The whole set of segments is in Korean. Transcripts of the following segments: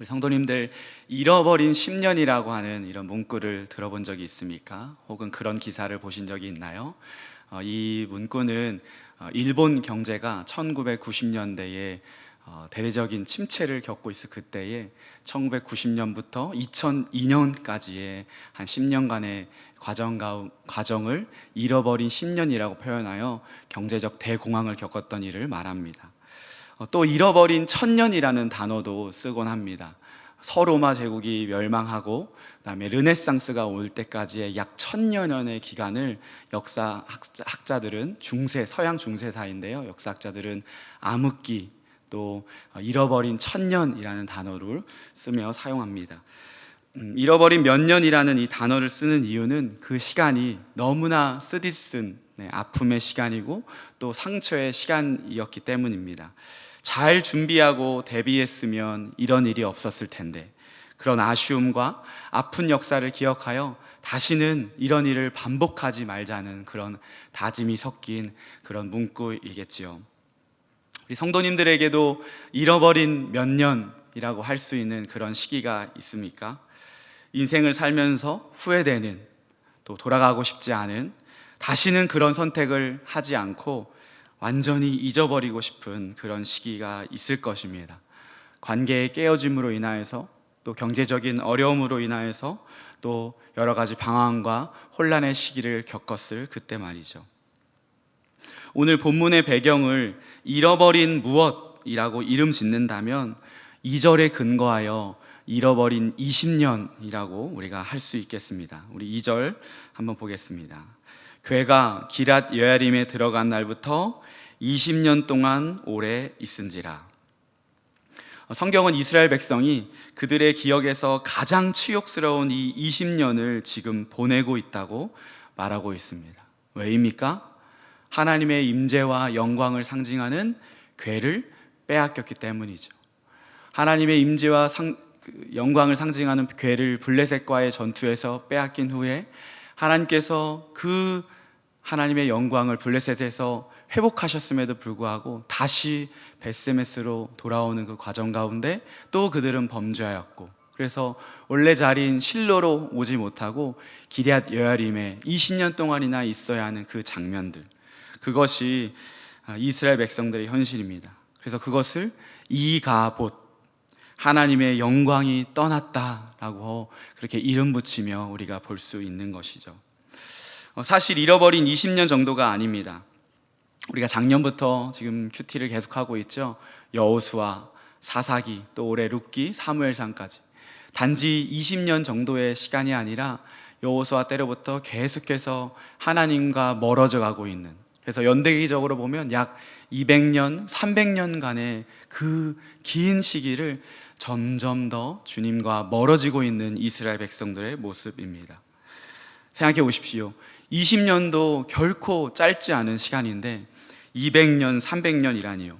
우리 성도님들, 잃어버린 10년이라고 하는 이런 문구를 들어본 적이 있습니까? 혹은 그런 기사를 보신 적이 있나요? 이 문구는 일본 경제가 1990년대에 대대적인 침체를 겪고 있을 그때에 1990년부터 2002년까지의 한 10년간의 과정을 잃어버린 10년이라고 표현하여 경제적 대공황을 겪었던 일을 말합니다. 또 잃어버린 1000년이라는 단어도 쓰곤 합니다. 서로마 제국이 멸망하고 그다음에 르네상스가 올 때까지의 약 1000여 년의 기간을 역사학자들은 서양 중세사인데요, 역사학자들은 암흑기, 또 잃어버린 1000년이라는 단어를 쓰며 사용합니다. 잃어버린 몇 년이라는 이 단어를 쓰는 이유는 그 시간이 너무나 쓰디쓴 아픔의 시간이고 또 상처의 시간이었기 때문입니다. 잘 준비하고 대비했으면 이런 일이 없었을 텐데, 그런 아쉬움과 아픈 역사를 기억하여 다시는 이런 일을 반복하지 말자는 그런 다짐이 섞인 그런 문구이겠지요. 우리 성도님들에게도 잃어버린 몇 년이라고 할 수 있는 그런 시기가 있습니까? 인생을 살면서 후회되는, 또 돌아가고 싶지 않은, 다시는 그런 선택을 하지 않고 완전히 잊어버리고 싶은 그런 시기가 있을 것입니다. 관계의 깨어짐으로 인하여서, 또 경제적인 어려움으로 인하여서, 또 여러 가지 방황과 혼란의 시기를 겪었을 그때 말이죠. 오늘 본문의 배경을 잃어버린 무엇이라고 이름 짓는다면 2절에 근거하여 잃어버린 20년이라고 우리가 할 수 있겠습니다. 우리 2절 한번 보겠습니다. 괴가 기럇 여야림에 들어간 날부터 20년 동안 오래 있은지라. 성경은 이스라엘 백성이 그들의 기억에서 가장 치욕스러운 이 20년을 지금 보내고 있다고 말하고 있습니다. 왜입니까? 하나님의 임재와 영광을 상징하는 괴를 빼앗겼기 때문이죠. 하나님의 임재와 영광을 상징하는 괴를 블레셋과의 전투에서 빼앗긴 후에 하나님께서 그 하나님의 영광을 블레셋에서 회복하셨음에도 불구하고 다시 벳세메스로 돌아오는 그 과정 가운데 또 그들은 범죄하였고, 그래서 원래 자리인 실로로 오지 못하고 기럇 여야림에 20년 동안이나 있어야 하는 그 장면들, 그것이 이스라엘 백성들의 현실입니다. 그래서 그것을 이가봇, 하나님의 영광이 떠났다라고 그렇게 이름 붙이며 우리가 볼 수 있는 것이죠. 사실 잃어버린 20년 정도가 아닙니다. 우리가 작년부터 지금 큐티를 계속하고 있죠. 여호수아, 사사기, 또 올해 룻기, 사무엘상까지 단지 20년 정도의 시간이 아니라 여호수아 때로부터 계속해서 하나님과 멀어져 가고 있는, 그래서 연대기적으로 보면 약 200년, 300년간의 그 긴 시기를 점점 더 주님과 멀어지고 있는 이스라엘 백성들의 모습입니다. 생각해 보십시오. 20년도 결코 짧지 않은 시간인데 200년, 300년이라니요.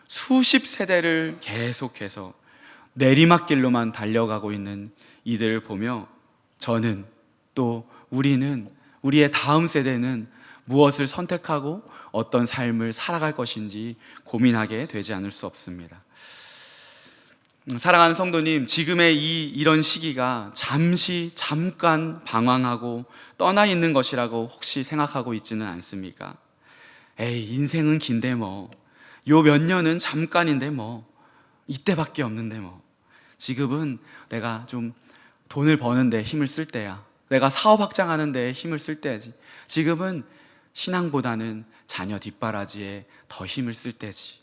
수십 세대를 계속해서 내리막길로만 달려가고 있는 이들을 보며 저는, 또 우리는, 우리의 다음 세대는 무엇을 선택하고 어떤 삶을 살아갈 것인지 고민하게 되지 않을 수 없습니다. 사랑하는 성도님, 지금의 이런 시기가 잠깐 방황하고 떠나 있는 것이라고 혹시 생각하고 있지는 않습니까? 인생은 긴데 뭐, 요 몇 년은 잠깐인데 뭐, 이때밖에 없는데 뭐, 지금은 내가 좀 돈을 버는데 힘을 쓸 때야, 내가 사업 확장하는 데 힘을 쓸 때지, 지금은 신앙보다는 자녀 뒷바라지에 더 힘을 쓸 때지,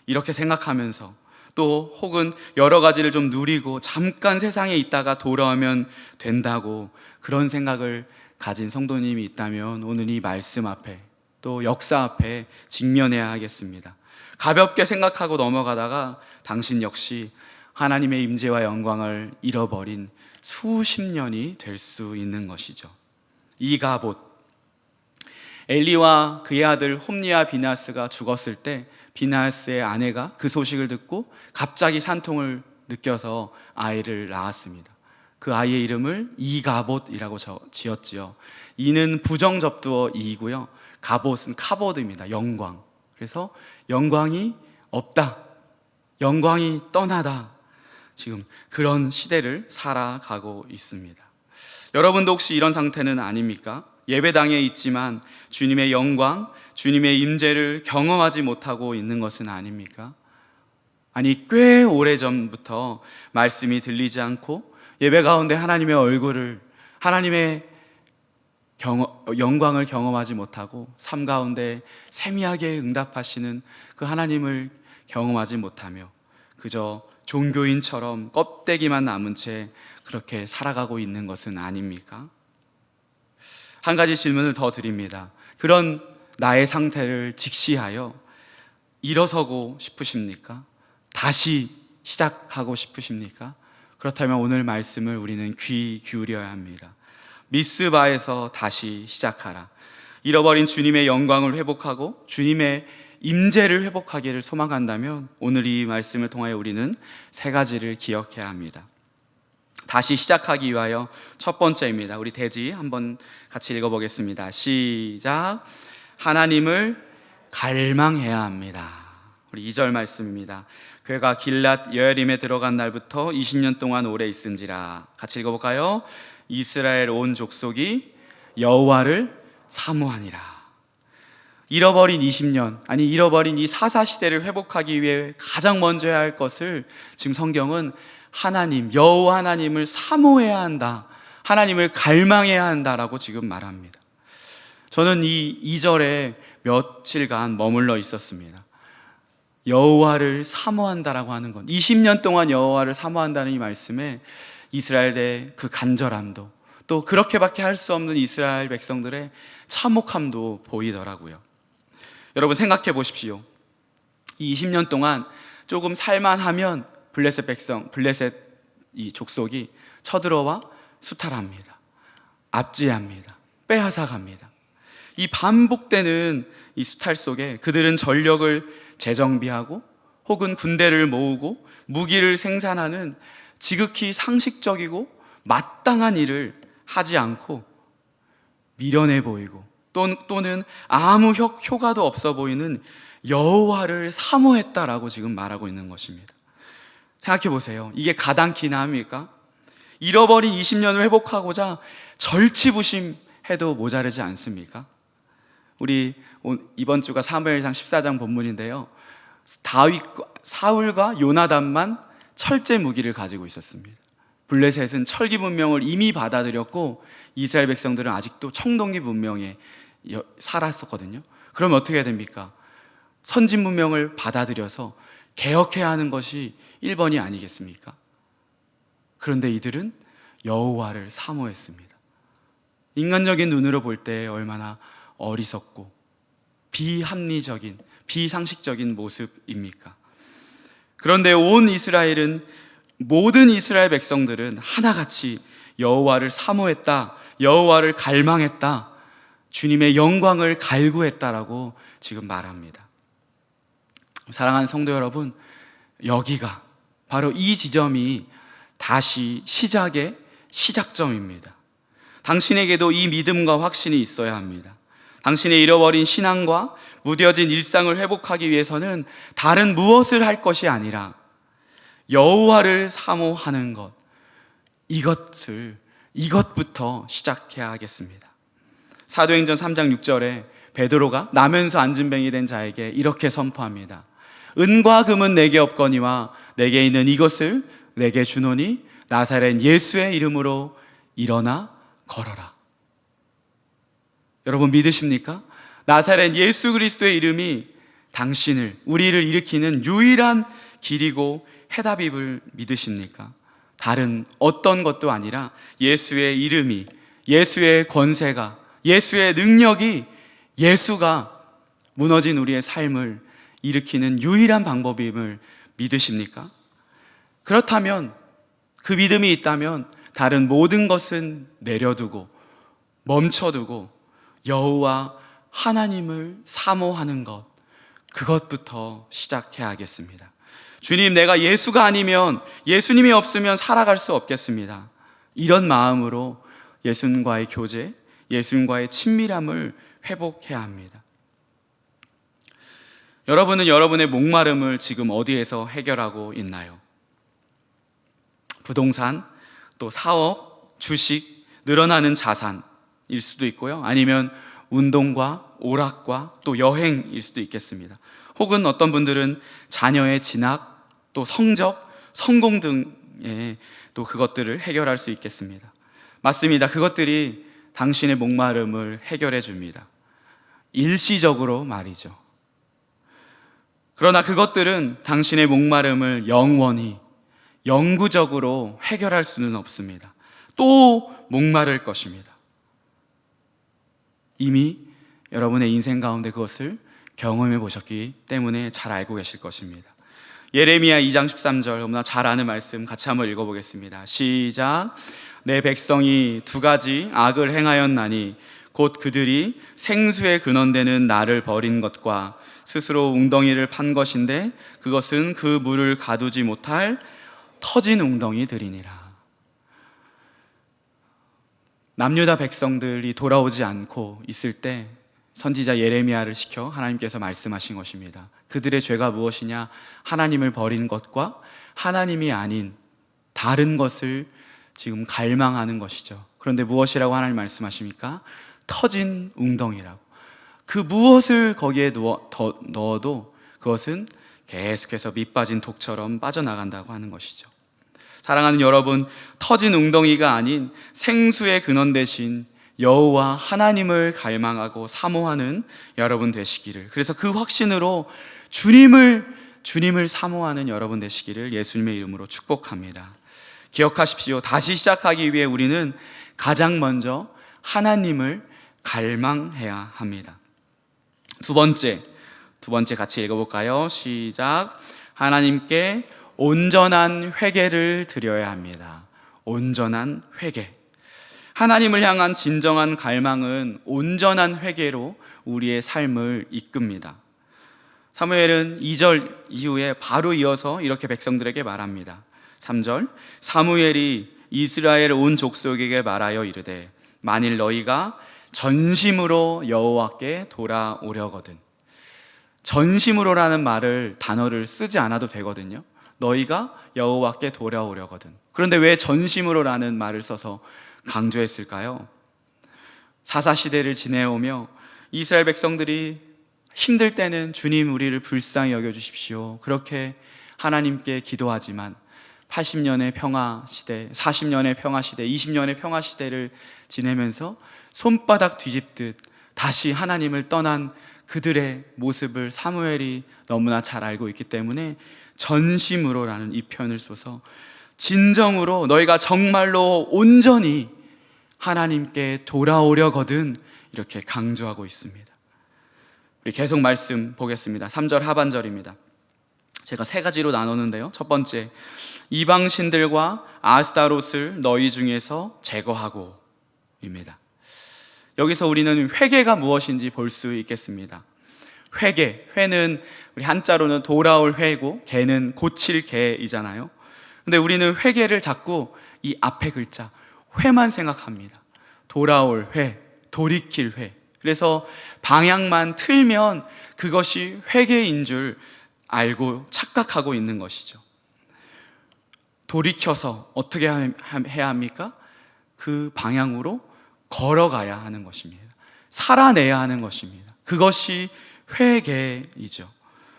이렇게 생각하면서 또 혹은 여러 가지를 좀 누리고 잠깐 세상에 있다가 돌아오면 된다고 그런 생각을 가진 성도님이 있다면 오늘 이 말씀 앞에, 또 역사 앞에 직면해야 하겠습니다. 가볍게 생각하고 넘어가다가 당신 역시 하나님의 임재와 영광을 잃어버린 수십 년이 될 수 있는 것이죠. 이가봇, 엘리와 그의 아들 홈리와 비나스가 죽었을 때 비나스의 아내가 그 소식을 듣고 갑자기 산통을 느껴서 아이를 낳았습니다. 그 아이의 이름을 이가봇이라고 지었지요. 이는 부정접두어 이이고요, 가봇은 카보드입니다. 영광. 그래서 영광이 없다, 영광이 떠나다. 지금 그런 시대를 살아가고 있습니다. 여러분도 혹시 이런 상태는 아닙니까? 예배당에 있지만 주님의 영광, 주님의 임재를 경험하지 못하고 있는 것은 아닙니까? 아니, 꽤 오래전부터 말씀이 들리지 않고 예배 가운데 하나님의 얼굴을, 하나님의 영광을 경험하지 못하고 삶 가운데 세미하게 응답하시는 그 하나님을 경험하지 못하며 그저 종교인처럼 껍데기만 남은 채 그렇게 살아가고 있는 것은 아닙니까? 한 가지 질문을 더 드립니다. 그런 나의 상태를 직시하여 일어서고 싶으십니까? 다시 시작하고 싶으십니까? 그렇다면 오늘 말씀을 우리는 귀 기울여야 합니다. 미스바에서 다시 시작하라. 잃어버린 주님의 영광을 회복하고 주님의 임재를 회복하기를 소망한다면 오늘 이 말씀을 통하여 우리는 세 가지를 기억해야 합니다. 다시 시작하기 위하여 첫 번째입니다. 우리 대지 한번 같이 읽어보겠습니다. 시작. 하나님을 갈망해야 합니다. 우리 2절 말씀입니다. 그가 길랏 여야림에 들어간 날부터 20년 동안 오래 있은지라. 같이 읽어볼까요? 이스라엘 온 족속이 여호와를 사모하니라. 잃어버린 20년, 아니 잃어버린 이 사사시대를 회복하기 위해 가장 먼저 해야 할 것을 지금 성경은 하나님, 여호와 하나님을 사모해야 한다, 하나님을 갈망해야 한다라고 지금 말합니다. 저는 이 2절에 며칠간 머물러 있었습니다. 여호와를 사모한다라고 하는 것, 20년 동안 여호와를 사모한다는 이 말씀에 이스라엘의 그 간절함도, 또 그렇게밖에 할 수 없는 이스라엘 백성들의 참혹함도 보이더라고요. 여러분 생각해 보십시오. 이 20년 동안 조금 살만하면 블레셋 백성, 블레셋 이 족속이 쳐들어와 수탈합니다. 압제합니다. 빼앗아갑니다. 이 반복되는 이 수탈 속에 그들은 전력을 재정비하고 혹은 군대를 모으고 무기를 생산하는 지극히 상식적이고 마땅한 일을 하지 않고 미련해 보이고 또는 아무 효과도 없어 보이는 여호와를 사모했다라고 지금 말하고 있는 것입니다. 생각해 보세요. 이게 가당키나 합니까? 잃어버린 20년을 회복하고자 절치부심해도 모자르지 않습니까? 우리 이번 주가 사무엘상 14장 본문인데요, 사울과 요나단만 철제 무기를 가지고 있었습니다. 블레셋은 철기 문명을 이미 받아들였고 이스라엘 백성들은 아직도 청동기 문명에 살았었거든요. 그럼 어떻게 해야 됩니까? 선진 문명을 받아들여서 개혁해야 하는 것이 1번이 아니겠습니까? 그런데 이들은 여호와를 사모했습니다. 인간적인 눈으로 볼 때 얼마나 어리석고 비합리적인, 비상식적인 모습입니까? 그런데 온 이스라엘은, 모든 이스라엘 백성들은 하나같이 여호와를 사모했다, 여호와를 갈망했다, 주님의 영광을 갈구했다라고 지금 말합니다. 사랑하는 성도 여러분, 여기가 바로 이 지점이 다시 시작의 시작점입니다. 당신에게도 이 믿음과 확신이 있어야 합니다. 당신의 잃어버린 신앙과 무뎌진 일상을 회복하기 위해서는 다른 무엇을 할 것이 아니라 여호와를 사모하는 것, 이것부터 시작해야 하겠습니다. 사도행전 3장 6절에 베드로가 나면서 안진뱅이 된 자에게 이렇게 선포합니다. 은과 금은 내게 없거니와 내게 있는 이것을 내게 주노니 나사렛 예수의 이름으로 일어나 걸어라. 여러분 믿으십니까? 나사렛 예수 그리스도의 이름이 당신을, 우리를 일으키는 유일한 길이고 해답임을 믿으십니까? 다른 어떤 것도 아니라 예수의 이름이, 예수의 권세가, 예수의 능력이, 예수가 무너진 우리의 삶을 일으키는 유일한 방법임을 믿으십니까? 그렇다면, 그 믿음이 있다면 다른 모든 것은 내려두고 멈춰두고 여호와 하나님을 사모하는 것, 그것부터 시작해야 하겠습니다. 주님, 내가 예수가 아니면, 예수님이 없으면 살아갈 수 없겠습니다. 이런 마음으로 예수님과의 교제, 예수님과의 친밀함을 회복해야 합니다. 여러분은 여러분의 목마름을 지금 어디에서 해결하고 있나요? 부동산, 또 사업, 주식, 늘어나는 자산일 수도 있고요. 아니면 운동과 오락과 또 여행일 수도 있겠습니다. 혹은 어떤 분들은 자녀의 진학, 또 성적, 성공 등의 또 그것들을 해결할 수 있겠습니다. 맞습니다. 그것들이 당신의 목마름을 해결해 줍니다. 일시적으로 말이죠. 그러나 그것들은 당신의 목마름을 영원히 영구적으로 해결할 수는 없습니다. 또 목마를 것입니다. 이미 여러분의 인생 가운데 그것을 경험해 보셨기 때문에 잘 알고 계실 것입니다. 예레미야 2장 13절, 너무나 잘 아는 말씀 같이 한번 읽어보겠습니다. 시작. 내 백성이 두 가지 악을 행하였나니 곧 그들이 생수에 근원되는 나를 버린 것과 스스로 웅덩이를 판 것인데 그것은 그 물을 가두지 못할 터진 웅덩이들이니라. 남유다 백성들이 돌아오지 않고 있을 때 선지자 예레미야를 시켜 하나님께서 말씀하신 것입니다. 그들의 죄가 무엇이냐? 하나님을 버린 것과 하나님이 아닌 다른 것을 지금 갈망하는 것이죠. 그런데 무엇이라고 하나님 말씀하십니까? 터진 웅덩이라고. 그 무엇을 거기에 넣어도 그것은 계속해서 밑 빠진 독처럼 빠져나간다고 하는 것이죠. 사랑하는 여러분, 터진 웅덩이가 아닌 생수의 근원 대신 여호와 하나님을 갈망하고 사모하는 여러분 되시기를, 그래서 그 확신으로 주님을 사모하는 여러분 되시기를 예수님의 이름으로 축복합니다. 기억하십시오. 다시 시작하기 위해 우리는 가장 먼저 하나님을 갈망해야 합니다. 두 번째 같이 읽어볼까요? 시작. 하나님께 온전한 회개를 드려야 합니다. 온전한 회개. 하나님을 향한 진정한 갈망은 온전한 회개로 우리의 삶을 이끕니다. 사무엘은 2절 이후에 바로 이어서 이렇게 백성들에게 말합니다. 3절. 사무엘이 이스라엘 온 족속에게 말하여 이르되 만일 너희가 전심으로 여호와께 돌아오려거든. 전심으로라는 단어를 쓰지 않아도 되거든요. 너희가 여호와께 돌아오려거든. 그런데 왜 전심으로라는 말을 써서 강조했을까요? 사사시대를 지내오며 이스라엘 백성들이 힘들 때는 주님 우리를 불쌍히 여겨주십시오, 그렇게 하나님께 기도하지만 80년의 평화시대, 40년의 평화시대, 20년의 평화시대를 지내면서 손바닥 뒤집듯 다시 하나님을 떠난 그들의 모습을 사무엘이 너무나 잘 알고 있기 때문에 전심으로라는 이 표현을 써서 진정으로 너희가 정말로 온전히 하나님께 돌아오려거든 이렇게 강조하고 있습니다. 우리 계속 말씀 보겠습니다. 3절 하반절입니다. 제가 세 가지로 나누는데요. 첫 번째, 이방신들과 아스타롯을 너희 중에서 제거하고 입니다. 여기서 우리는 회개가 무엇인지 볼 수 있겠습니다. 회는 우리 한자로는 돌아올 회고 개는 고칠 개이잖아요. 근데 우리는 회개를 자꾸 이 앞에 글자 회만 생각합니다. 돌아올 회, 돌이킬 회. 그래서 방향만 틀면 그것이 회개인 줄 알고 착각하고 있는 것이죠. 돌이켜서 어떻게 해야 합니까? 그 방향으로 걸어가야 하는 것입니다. 살아내야 하는 것입니다. 그것이 회개이죠.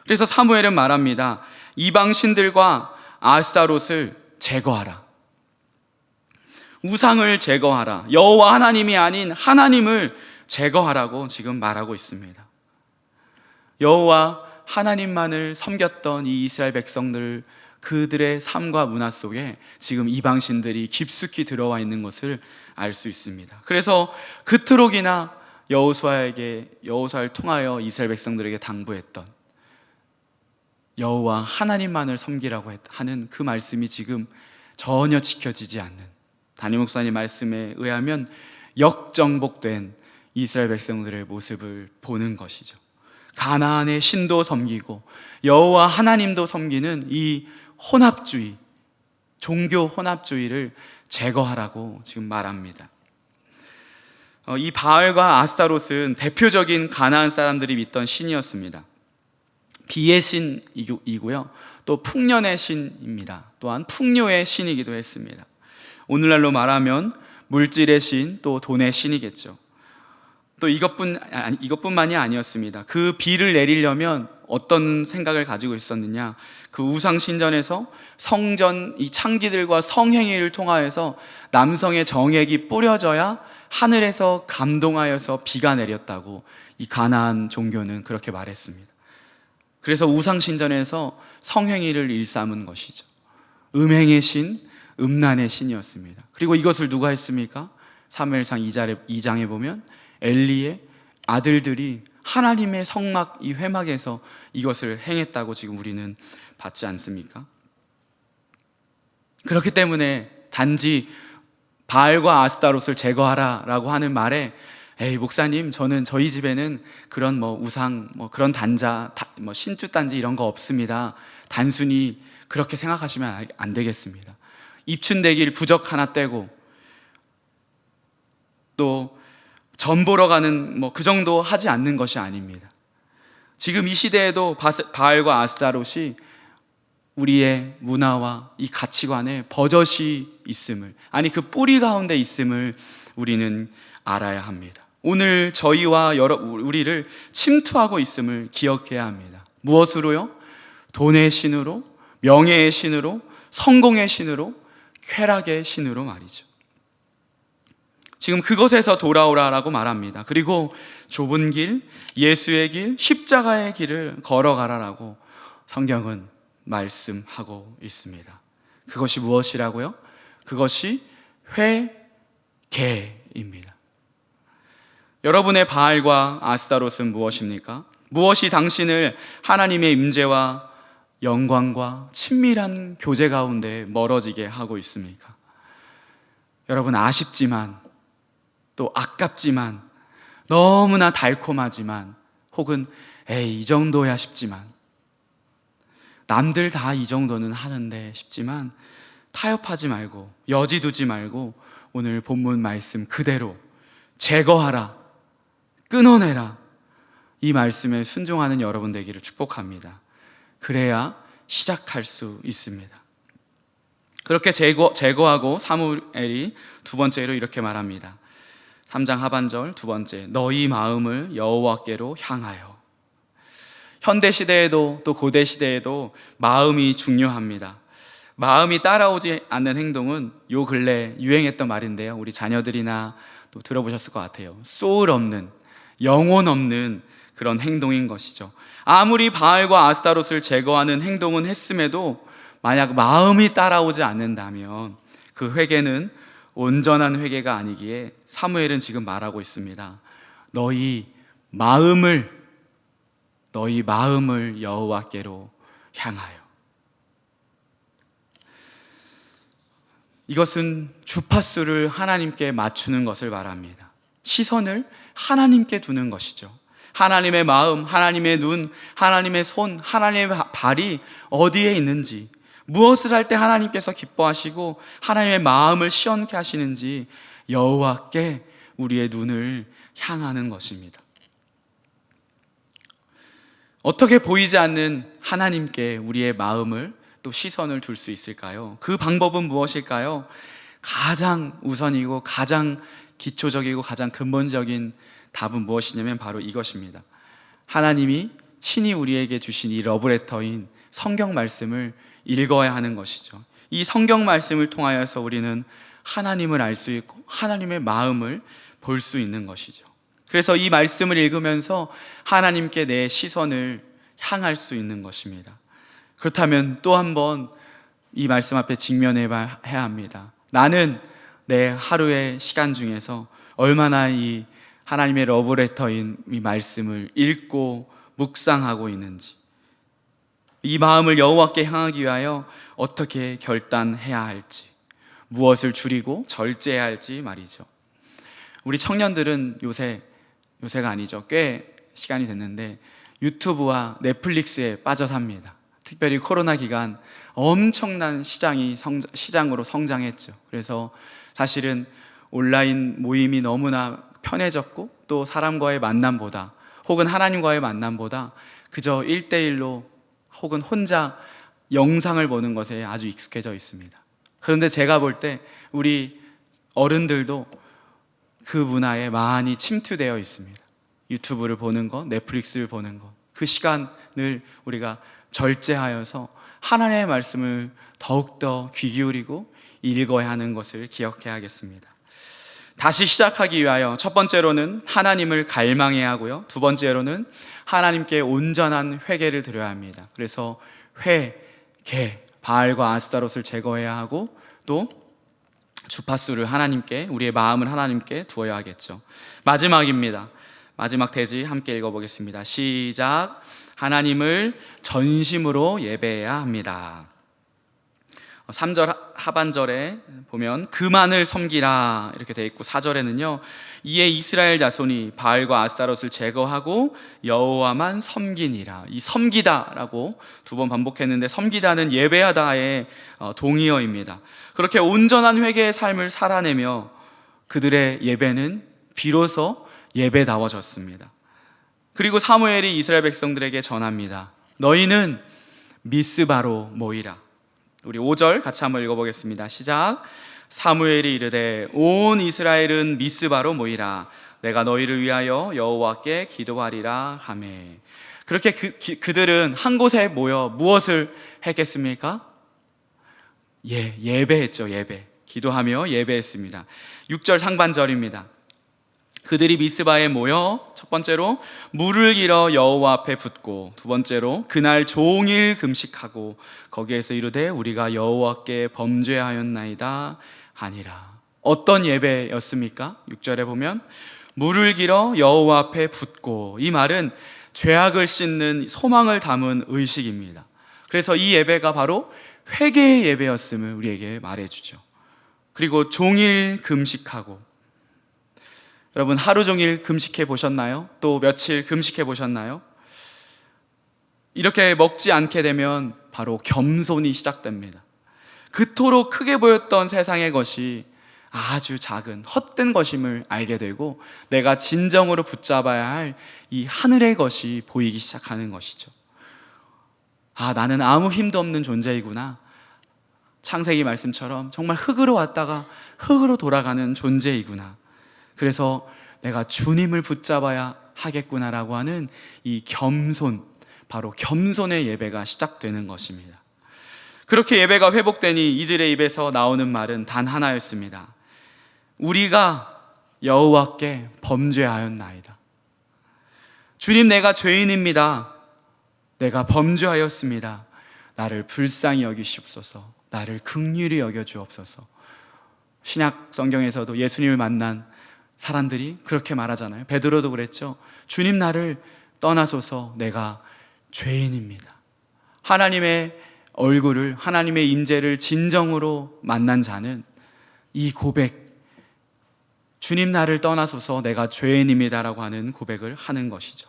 그래서 사무엘은 말합니다. 이방신들과 아스타롯을 제거하라. 우상을 제거하라. 여호와 하나님이 아닌 하나님을 제거하라고 지금 말하고 있습니다. 여호와 하나님만을 섬겼던 이 이스라엘 백성들, 그들의 삶과 문화 속에 지금 이방신들이 깊숙이 들어와 있는 것을 알 수 있습니다. 그래서 그토록이나 여호수아를 통하여 이스라엘 백성들에게 당부했던 여호와 하나님만을 섬기라고 하는 그 말씀이 지금 전혀 지켜지지 않는, 담임 목사님 말씀에 의하면 역정복된 이스라엘 백성들의 모습을 보는 것이죠. 가나안의 신도 섬기고 여호와 하나님도 섬기는 이 혼합주의, 종교 혼합주의를 제거하라고 지금 말합니다. 이 바알과 아스타롯은 대표적인 가나안 사람들이 믿던 신이었습니다. 비의 신이고요, 또 풍년의 신입니다. 또한 풍요의 신이기도 했습니다. 오늘날로 말하면 물질의 신, 또 돈의 신이겠죠. 또 이것뿐만이 아니었습니다. 그 비를 내리려면 어떤 생각을 가지고 있었느냐? 그 우상 신전에서 성전 이 창기들과 성행위를 통하여서 남성의 정액이 뿌려져야 하늘에서 감동하여서 비가 내렸다고 이 가나안 종교는 그렇게 말했습니다. 그래서 우상 신전에서 성행위를 일삼은 것이죠. 음행의 신, 음란의 신이었습니다. 그리고 이것을 누가 했습니까? 사무엘상 2장에 보면 엘리의 아들들이 하나님의 성막 이 회막에서 이것을 행했다고 지금 우리는 받지 않습니까? 그렇기 때문에 단지 바알과 아스타롯을 제거하라 라고 하는 말에 에이 목사님, 저는 저희 집에는 그런 우상 그런 단자 신주 단지 이런 거 없습니다. 단순히 그렇게 생각하시면 안 되겠습니다. 입춘대길 부적 하나 떼고 또 전 보러 가는 그 정도 하지 않는 것이 아닙니다. 지금 이 시대에도 바알과 아스타롯이 우리의 문화와 이 가치관에 버젓이 있음을, 아니 그 뿌리 가운데 있음을 우리는 알아야 합니다. 오늘 저희와 우리를 침투하고 있음을 기억해야 합니다. 무엇으로요? 돈의 신으로, 명예의 신으로, 성공의 신으로, 쾌락의 신으로 말이죠. 지금 그것에서 돌아오라라고 말합니다. 그리고 좁은 길, 예수의 길, 십자가의 길을 걸어가라라고 성경은 말씀하고 있습니다. 그것이 무엇이라고요? 그것이 회개입니다. 여러분의 바알과 아스타롯은 무엇입니까? 무엇이 당신을 하나님의 임재와 영광과 친밀한 교제 가운데 멀어지게 하고 있습니까? 여러분, 아쉽지만 또 아깝지만 너무나 달콤하지만 혹은 에이 이 정도야 싶지만 남들 다 이 정도는 하는데 싶지만 타협하지 말고 여지두지 말고 오늘 본문 말씀 그대로 제거하라, 끊어내라, 이 말씀에 순종하는 여러분 되기를 축복합니다. 그래야 시작할 수 있습니다. 그렇게 제거하고 사무엘이 두 번째로 이렇게 말합니다. 3장 하반절 두 번째, 너희 마음을 여호와께로 향하여. 현대 시대에도 또 고대 시대에도 마음이 중요합니다. 마음이 따라오지 않는 행동은 요 근래 유행했던 말인데요, 우리 자녀들이나 또 들어보셨을 것 같아요. 소울 없는, 영혼 없는 그런 행동인 것이죠. 아무리 바알과 아스타롯을 제거하는 행동은 했음에도 만약 마음이 따라오지 않는다면 그 회개는 온전한 회개가 아니기에 사무엘은 지금 말하고 있습니다. 너희 마음을 여호와께로 향하여. 이것은 주파수를 하나님께 맞추는 것을 말합니다. 시선을 하나님께 두는 것이죠. 하나님의 마음, 하나님의 눈, 하나님의 손, 하나님의 발이 어디에 있는지, 무엇을 할 때 하나님께서 기뻐하시고 하나님의 마음을 시원케 하시는지 여호와께 우리의 눈을 향하는 것입니다. 어떻게 보이지 않는 하나님께 우리의 마음을 또 시선을 둘 수 있을까요? 그 방법은 무엇일까요? 가장 우선이고 가장 기초적이고 가장 근본적인 답은 무엇이냐면 바로 이것입니다. 하나님이 친히 우리에게 주신 이 러브레터인 성경 말씀을 읽어야 하는 것이죠. 이 성경 말씀을 통하여서 우리는 하나님을 알 수 있고 하나님의 마음을 볼 수 있는 것이죠. 그래서 이 말씀을 읽으면서 하나님께 내 시선을 향할 수 있는 것입니다. 그렇다면 또 한 번 이 말씀 앞에 직면해야 합니다. 나는 내 하루의 시간 중에서 얼마나 이 하나님의 러브레터인 이 말씀을 읽고 묵상하고 있는지, 이 마음을 여호와께 향하기 위하여 어떻게 결단해야 할지, 무엇을 줄이고 절제해야 할지 말이죠. 우리 청년들은 요새가 아니죠, 꽤 시간이 됐는데 유튜브와 넷플릭스에 빠져 삽니다. 특별히 코로나 기간 엄청난 시장으로 성장했죠. 그래서 사실은 온라인 모임이 너무나 편해졌고 또 사람과의 만남보다 혹은 하나님과의 만남보다 그저 1대1로 혹은 혼자 영상을 보는 것에 아주 익숙해져 있습니다. 그런데 제가 볼 때 우리 어른들도 그 문화에 많이 침투되어 있습니다. 유튜브를 보는 것, 넷플릭스를 보는 것, 그 시간을 우리가 절제하여서 하나님의 말씀을 더욱더 귀 기울이고 읽어야 하는 것을 기억해야겠습니다. 다시 시작하기 위하여 첫 번째로는 하나님을 갈망해야 하고요, 두 번째로는 하나님께 온전한 회개를 드려야 합니다. 그래서 개, 바알과 아스타롯을 제거해야 하고 또 주파수를 하나님께, 우리의 마음을 하나님께 두어야 하겠죠. 마지막입니다. 마지막 대지 함께 읽어보겠습니다. 시작. 하나님을 전심으로 예배해야 합니다. 3절 하반절에 보면 그만을 섬기라 이렇게 되어 있고, 4절에는요 이에 이스라엘 자손이 바알과 아스타롯을 제거하고 여호와만 섬기니라. 이 섬기다라고 두 번 반복했는데, 섬기다는 예배하다의 동의어입니다. 그렇게 온전한 회개의 삶을 살아내며 그들의 예배는 비로소 예배다워졌습니다. 그리고 사무엘이 이스라엘 백성들에게 전합니다. 너희는 미스바로 모이라. 우리 5절 같이 한번 읽어보겠습니다. 시작. 사무엘이 이르되 온 이스라엘은 미스바로 모이라. 내가 너희를 위하여 여호와께 기도하리라 하매. 그렇게 그들은 한 곳에 모여 무엇을 했겠습니까? 예배했죠. 예배. 기도하며 예배했습니다. 6절 상반절입니다. 그들이 미스바에 모여 첫 번째로 물을 길어 여호와 앞에 붓고, 두 번째로 그날 종일 금식하고 거기에서 이르되 우리가 여호와께 범죄하였나이다 하니라. 어떤 예배였습니까? 6절에 보면 물을 길어 여호와 앞에 붓고, 이 말은 죄악을 씻는 소망을 담은 의식입니다. 그래서 이 예배가 바로 회개의 예배였음을 우리에게 말해주죠. 그리고 종일 금식하고, 여러분 하루 종일 금식해 보셨나요? 또 며칠 금식해 보셨나요? 이렇게 먹지 않게 되면 바로 겸손이 시작됩니다. 그토록 크게 보였던 세상의 것이 아주 작은 헛된 것임을 알게 되고, 내가 진정으로 붙잡아야 할 이 하늘의 것이 보이기 시작하는 것이죠. 나는 아무 힘도 없는 존재이구나. 창세기 말씀처럼 정말 흙으로 왔다가 흙으로 돌아가는 존재이구나. 그래서 내가 주님을 붙잡아야 하겠구나라고 하는 이 겸손, 바로 겸손의 예배가 시작되는 것입니다. 그렇게 예배가 회복되니 이들의 입에서 나오는 말은 단 하나였습니다. 우리가 여호와께 범죄하였나이다. 주님, 내가 죄인입니다. 내가 범죄하였습니다. 나를 불쌍히 여기시옵소서. 나를 긍휼히 여겨주옵소서. 신약 성경에서도 예수님을 만난 사람들이 그렇게 말하잖아요. 베드로도 그랬죠. 주님, 나를 떠나소서. 내가 죄인입니다. 하나님의 얼굴을, 하나님의 임재를 진정으로 만난 자는 이 고백, 주님 나를 떠나소서 내가 죄인입니다라고 하는 고백을 하는 것이죠.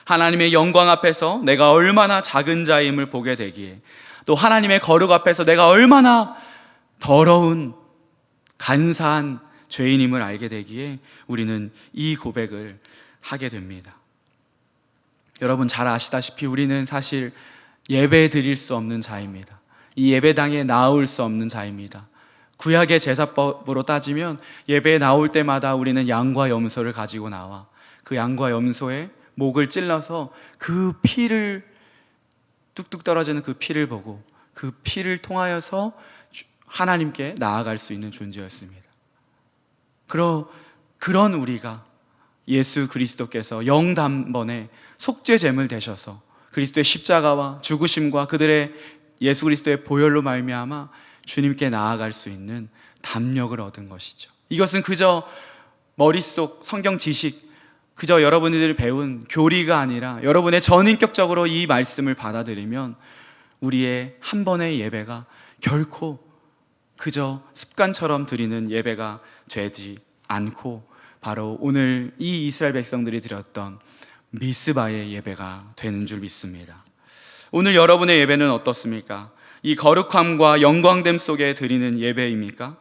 하나님의 영광 앞에서 내가 얼마나 작은 자임을 보게 되기에, 또 하나님의 거룩 앞에서 내가 얼마나 더러운 간사한 죄인임을 알게 되기에 우리는 이 고백을 하게 됩니다. 여러분 잘 아시다시피 우리는 사실 예배 드릴 수 없는 자입니다. 이 예배당에 나올 수 없는 자입니다. 구약의 제사법으로 따지면 예배에 나올 때마다 우리는 양과 염소를 가지고 나와 그 양과 염소의 목을 찔러서 그 피를, 뚝뚝 떨어지는 그 피를 보고 그 피를 통하여서 하나님께 나아갈 수 있는 존재였습니다. 그런 우리가 예수 그리스도께서 영단번에 속죄제물 되셔서 그리스도의 십자가와 죽으심과 그들의 예수 그리스도의 보혈로 말미암아 주님께 나아갈 수 있는 담력을 얻은 것이죠. 이것은 그저 머릿속 성경 지식, 그저 여러분들이 배운 교리가 아니라 여러분의 전인격적으로 이 말씀을 받아들이면 우리의 한 번의 예배가 결코 그저 습관처럼 드리는 예배가 되지 않고 바로 오늘 이 이스라엘 백성들이 드렸던 미스바의 예배가 되는 줄 믿습니다. 오늘 여러분의 예배는 어떻습니까? 이 거룩함과 영광됨 속에 드리는 예배입니까?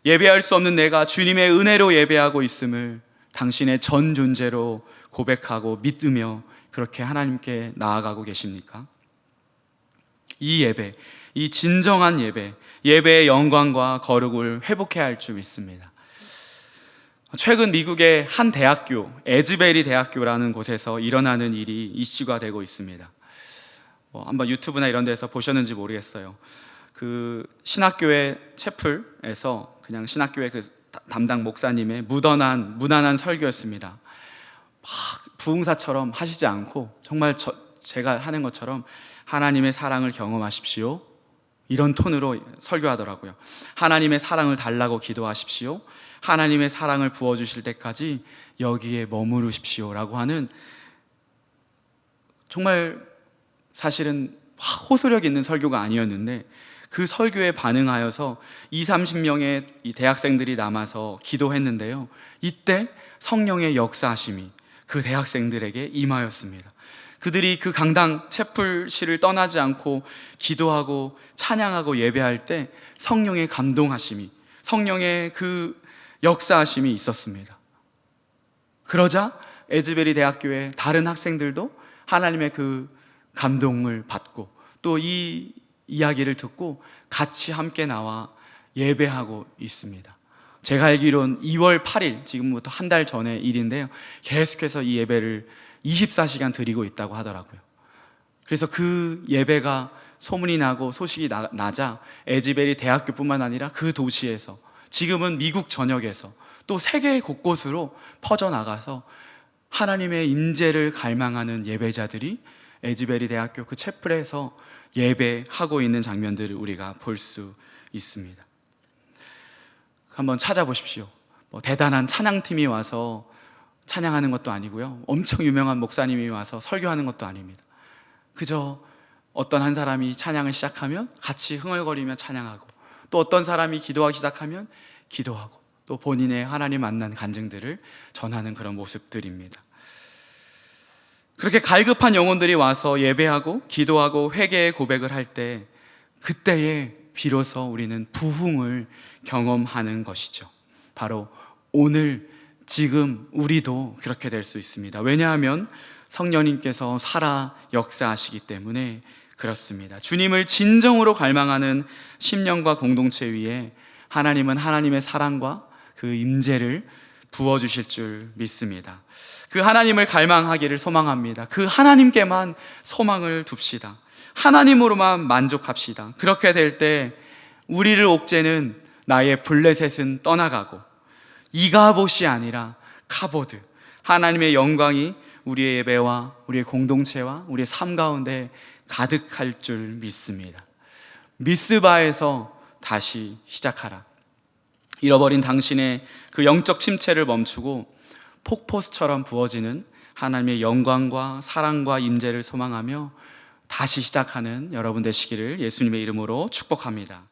예배할 수 없는 내가 주님의 은혜로 예배하고 있음을 당신의 전 존재로 고백하고 믿으며 그렇게 하나님께 나아가고 계십니까? 이 예배, 이 진정한 예배, 예배의 영광과 거룩을 회복해야 할 줄 믿습니다. 최근 미국의 한 대학교, 에즈베리 대학교라는 곳에서 일어나는 일이 이슈가 되고 있습니다. 한번 유튜브나 이런 데서 보셨는지 모르겠어요. 그 신학교의 채플에서 그냥 신학교의 그 담당 목사님의 무난한 설교였습니다. 막 부흥사처럼 하시지 않고 정말 제가 하는 것처럼 하나님의 사랑을 경험하십시오, 이런 톤으로 설교하더라고요. 하나님의 사랑을 달라고 기도하십시오, 하나님의 사랑을 부어주실 때까지 여기에 머무르십시오라고 하는, 정말 사실은 호소력 있는 설교가 아니었는데 그 설교에 반응하여서 20-30명의 이 대학생들이 남아서 기도했는데요, 이때 성령의 역사하심이 그 대학생들에게 임하였습니다. 그들이 그 강당 채플실을 떠나지 않고 기도하고 찬양하고 예배할 때 성령의 감동하심이, 성령의 그 역사하심이 있었습니다. 그러자 에즈베리 대학교의 다른 학생들도 하나님의 그 감동을 받고 또 이 이야기를 듣고 같이 함께 나와 예배하고 있습니다. 제가 알기로는 2월 8일, 지금부터 한 달 전의 일인데요, 계속해서 이 예배를 24시간 드리고 있다고 하더라고요. 그래서 그 예배가 소문이 나고 소식이 나자 에즈베리 대학교뿐만 아니라 그 도시에서, 지금은 미국 전역에서 또 세계 곳곳으로 퍼져나가서 하나님의 임재를 갈망하는 예배자들이 에즈베리 대학교 그 채플에서 예배하고 있는 장면들을 우리가 볼 수 있습니다. 한번 찾아보십시오. 대단한 찬양팀이 와서 찬양하는 것도 아니고요, 엄청 유명한 목사님이 와서 설교하는 것도 아닙니다. 그저 어떤 한 사람이 찬양을 시작하면 같이 흥얼거리며 찬양하고, 또 어떤 사람이 기도하기 시작하면 기도하고, 또 본인의 하나님 만난 간증들을 전하는 그런 모습들입니다. 그렇게 갈급한 영혼들이 와서 예배하고 기도하고 회개의 고백을 할 때, 그때에 비로소 우리는 부흥을 경험하는 것이죠. 바로 오늘 지금 우리도 그렇게 될 수 있습니다. 왜냐하면 성령님께서 살아 역사하시기 때문에 그렇습니다. 주님을 진정으로 갈망하는 심령과 공동체 위에 하나님은 하나님의 사랑과 그 임재를 부어주실 줄 믿습니다. 그 하나님을 갈망하기를 소망합니다. 그 하나님께만 소망을 둡시다. 하나님으로만 만족합시다. 그렇게 될 때 우리를 옥죄는 나의 블레셋은 떠나가고 이가봇이 아니라 카보드, 하나님의 영광이 우리의 예배와 우리의 공동체와 우리의 삶 가운데 가득할 줄 믿습니다. 미스바에서 다시 시작하라. 잃어버린 당신의 그 영적 침체를 멈추고 폭포수처럼 부어지는 하나님의 영광과 사랑과 임재를 소망하며 다시 시작하는 여러분 되시기를 예수님의 이름으로 축복합니다.